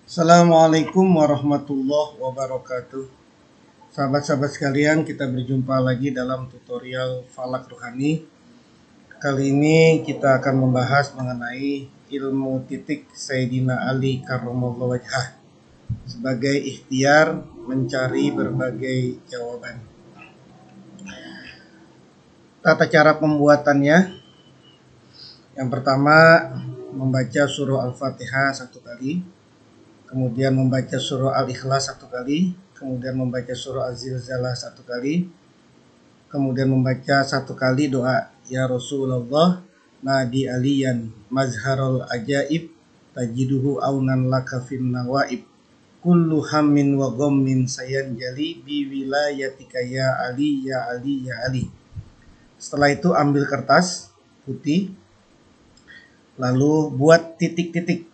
Assalamualaikum warahmatullahi wabarakatuh. Sahabat-sahabat sekalian, kita berjumpa lagi dalam tutorial Falak Ruhani. Kali ini kita akan membahas mengenai ilmu titik Sayyidina Ali karramallahu wajhah sebagai ikhtiar mencari berbagai jawaban. Tata cara pembuatannya, yang pertama membaca surah Al-Fatihah 1 kali, kemudian membaca surah Al-Ikhlas 1 kali, kemudian membaca surah Az-Zilzalah 1 kali, kemudian membaca 1 kali doa ya Rasulullah nadi aliyan mazharul ajaib tajiduhu aunan laka fin nawaib kullu hammin wa ghammin sayanjali bi wilayatika ya Ali ya Ali ya Ali. Setelah itu ambil kertas putih, lalu buat titik-titik.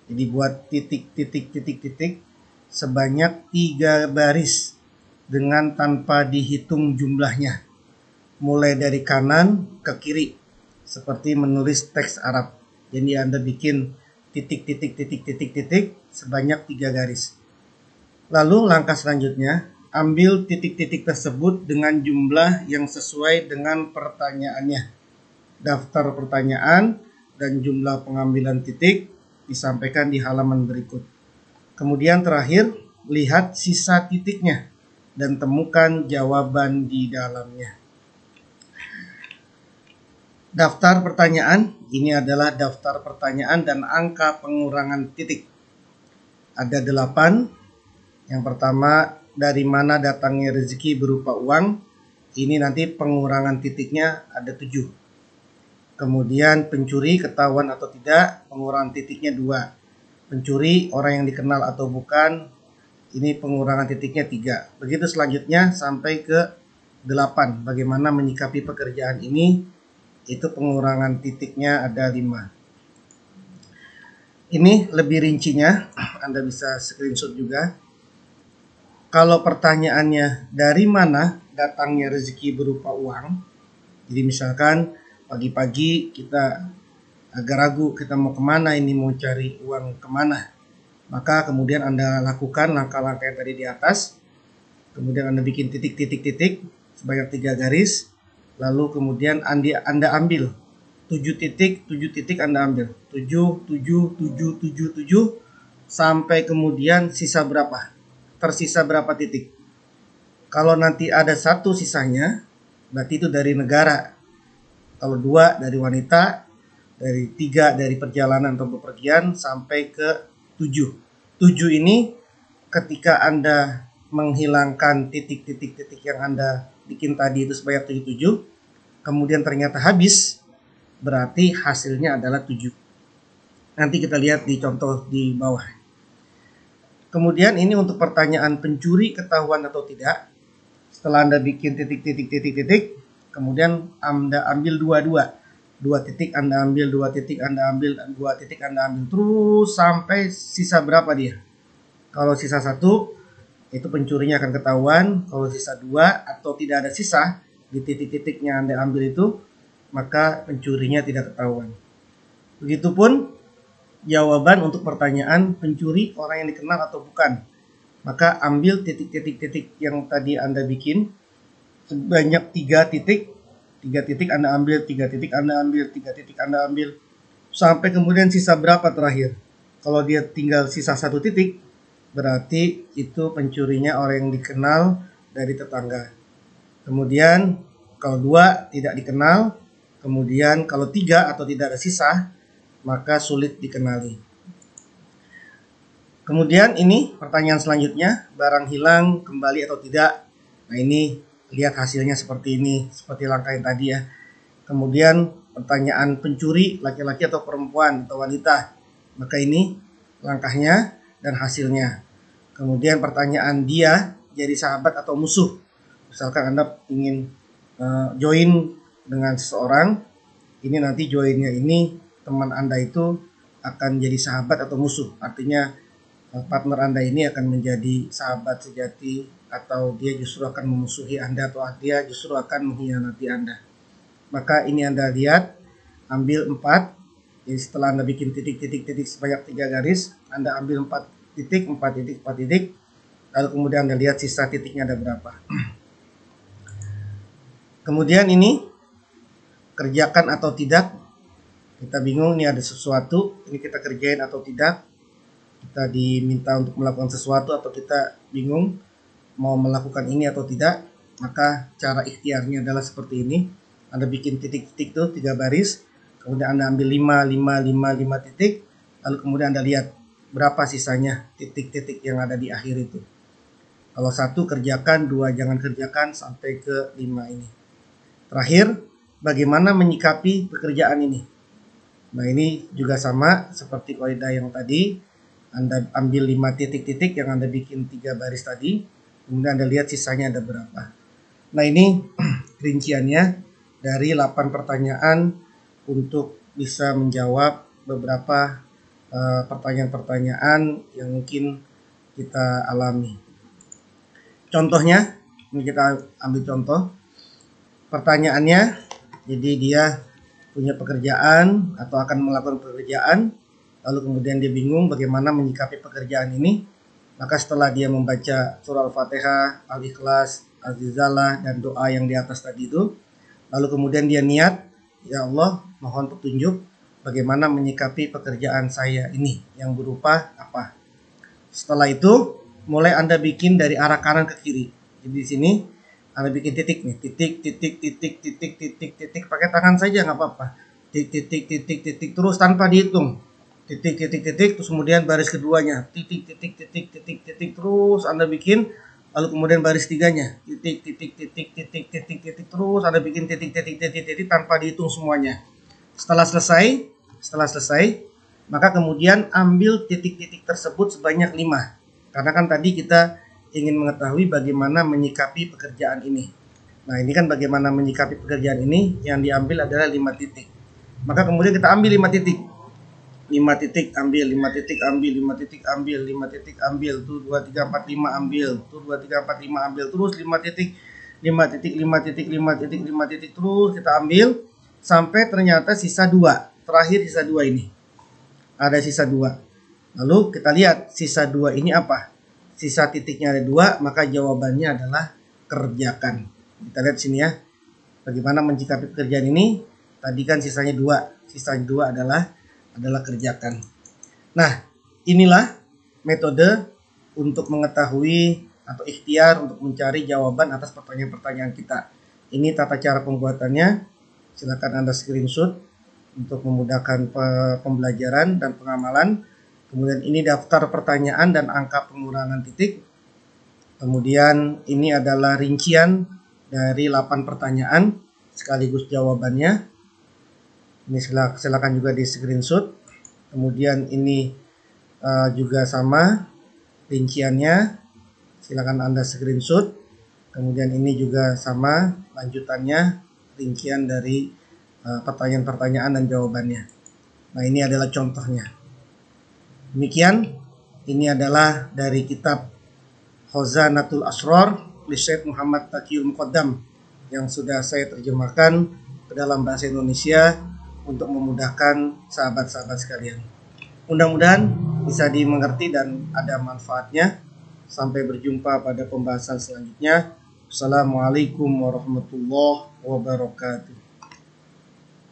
Jadi buat titik sebanyak 3 baris dengan tanpa dihitung jumlahnya, mulai dari kanan ke kiri seperti menulis teks Arab. Jadi Anda bikin titik sebanyak 3 garis. Lalu langkah selanjutnya, ambil titik-titik tersebut dengan jumlah yang sesuai dengan pertanyaannya. Daftar pertanyaan dan jumlah pengambilan titik disampaikan di halaman berikut. Kemudian terakhir, lihat sisa titiknya dan temukan jawaban di dalamnya. Daftar pertanyaan, ini adalah daftar pertanyaan dan angka pengurangan titik. Ada 8. Yang pertama, dari mana datangnya rezeki berupa uang. Ini nanti pengurangan titiknya ada 7. Kemudian pencuri ketahuan atau tidak, pengurangan titiknya 2. Pencuri orang yang dikenal atau bukan, ini pengurangan titiknya 3. Begitu selanjutnya sampai ke 8. Bagaimana menyikapi pekerjaan ini, itu pengurangan titiknya ada 5. Ini lebih rincinya, Anda bisa screenshot juga. Kalau pertanyaannya dari mana datangnya rezeki berupa uang, jadi misalkan pagi-pagi kita agak ragu kita mau kemana, ini mau cari uang kemana, maka kemudian Anda lakukan langkah-langkah yang tadi di atas. Kemudian Anda bikin titik sebanyak 3 garis, lalu kemudian Anda ambil 7 titik Anda ambil 7 sampai kemudian sisa berapa, tersisa berapa titik. Kalau nanti ada 1 sisanya, berarti itu dari negara. Kalau 2 dari wanita, dari 3 dari perjalanan atau bepergian, sampai ke 7. 7 ini ketika Anda menghilangkan titik-titik yang Anda bikin tadi itu sebanyak 7, kemudian ternyata habis, berarti hasilnya adalah 7. Nanti kita lihat di contoh di bawah. Kemudian ini untuk pertanyaan pencuri ketahuan atau tidak. Setelah Anda bikin titik, kemudian Anda ambil 2 titik Anda ambil, 2 titik Anda ambil, 2 titik Anda ambil, terus sampai sisa berapa dia. Kalau sisa 1, itu pencurinya akan ketahuan. Kalau sisa 2 atau tidak ada sisa di titik-titiknya Anda ambil itu, maka pencurinya tidak ketahuan. Begitupun jawaban untuk pertanyaan pencuri orang yang dikenal atau bukan. Maka ambil titik yang tadi Anda bikin sebanyak 3 titik. 3 titik Anda ambil, 3 titik Anda ambil, 3 titik Anda ambil, sampai kemudian sisa berapa terakhir. Kalau dia tinggal sisa 1 titik, berarti itu pencurinya orang yang dikenal dari tetangga. Kemudian kalau 2 tidak dikenal, kemudian kalau 3 atau tidak ada sisa, maka sulit dikenali. Kemudian ini pertanyaan selanjutnya, barang hilang kembali atau tidak. Nah ini lihat hasilnya seperti ini, seperti langkah yang tadi ya. Kemudian pertanyaan pencuri laki-laki atau perempuan atau wanita, maka ini langkahnya dan hasilnya. Kemudian pertanyaan dia jadi sahabat atau musuh. Misalkan Anda ingin join dengan seseorang, ini nanti joinnya ini teman Anda itu akan jadi sahabat atau musuh. Artinya partner Anda ini akan menjadi sahabat sejati atau dia justru akan memusuhi Anda, atau dia justru akan mengkhianati Anda. Maka ini Anda lihat, ambil 4. Jadi setelah Anda bikin titik sebanyak 3 garis, Anda ambil 4 titik, 4 titik, 4 titik. Lalu kemudian Anda lihat sisa titiknya ada berapa. Kemudian ini kerjakan atau tidak. Kita bingung, ini ada sesuatu, ini kita kerjain atau tidak. Kita diminta untuk melakukan sesuatu atau kita bingung mau melakukan ini atau tidak. Maka cara ikhtiarnya adalah seperti ini. Anda bikin titik-titik tuh 3 baris. Kemudian Anda ambil 5 titik. Lalu kemudian Anda lihat berapa sisanya titik-titik yang ada di akhir itu. Kalau 1 kerjakan, 2 jangan kerjakan, sampai ke 5 ini. Terakhir, bagaimana menyikapi pekerjaan ini? Nah, ini juga sama seperti kaidah yang tadi. Anda ambil 5 titik-titik yang Anda bikin 3 baris tadi. Kemudian Anda lihat sisanya ada berapa. Nah, ini rinciannya dari 8 pertanyaan untuk bisa menjawab beberapa pertanyaan-pertanyaan yang mungkin kita alami. Contohnya, ini kita ambil contoh. Pertanyaannya, jadi dia punya pekerjaan atau akan melakukan pekerjaan, lalu kemudian dia bingung bagaimana menyikapi pekerjaan ini. Maka setelah dia membaca surah Al-Fatihah, Al-Ikhlas, Al-Zilzalah, dan doa yang di atas tadi itu, lalu kemudian dia niat, ya Allah, mohon petunjuk bagaimana menyikapi pekerjaan saya ini yang berupa apa. Setelah itu, mulai Anda bikin dari arah kanan ke kiri. Jadi di sini Anda bikin titik nih, titik, pakai tangan saja nggak apa-apa. Titik, terus tanpa dihitung. Titik, terus kemudian baris keduanya, titik, terus Anda bikin, lalu kemudian baris tiganya, titik, terus Anda bikin titik, tanpa dihitung semuanya. Setelah selesai, maka kemudian ambil titik-titik tersebut sebanyak 5. Karena kan tadi kita ingin mengetahui bagaimana menyikapi pekerjaan ini. Nah, ini kan bagaimana menyikapi pekerjaan ini, yang diambil adalah 5 titik. Maka kemudian kita ambil 5 titik. 5 titik ambil, 5 titik ambil, 5 titik ambil, 5 titik ambil, tuh 2 3 4 5 ambil, tuh 2 3 4 5 ambil, terus 5 titik, 5 titik, 5 titik, 5 titik, 5 titik, terus kita ambil sampai ternyata sisa 2. Terakhir sisa 2 ini. Ada sisa 2. Lalu kita lihat sisa 2 ini apa? Sisa titiknya ada 2, maka jawabannya adalah kerjakan. Kita lihat sini ya. Bagaimana menyikapi pekerjaan ini? Tadi kan sisanya 2. Sisa 2 adalah kerjakan. Nah, inilah metode untuk mengetahui atau ikhtiar untuk mencari jawaban atas pertanyaan-pertanyaan kita. Ini tata cara pembuatannya. Silakan Anda screenshot untuk memudahkan pembelajaran dan pengamalan. Kemudian ini daftar pertanyaan dan angka pengurangan titik. Kemudian ini adalah rincian dari 8 pertanyaan sekaligus jawabannya. Ini silakan juga di screenshot. Kemudian ini juga sama rinciannya. Silakan Anda screenshot. Kemudian ini juga sama lanjutannya, rincian dari pertanyaan-pertanyaan dan jawabannya. Nah, ini adalah contohnya. Demikian, ini adalah dari kitab Khazanatul Asrar oleh Syekh Muhammad Taqiyul Muqaddam yang sudah saya terjemahkan ke dalam bahasa Indonesia untuk memudahkan sahabat-sahabat sekalian. Mudah-mudahan bisa dimengerti dan ada manfaatnya. Sampai berjumpa pada pembahasan selanjutnya. Assalamualaikum warahmatullahi wabarakatuh.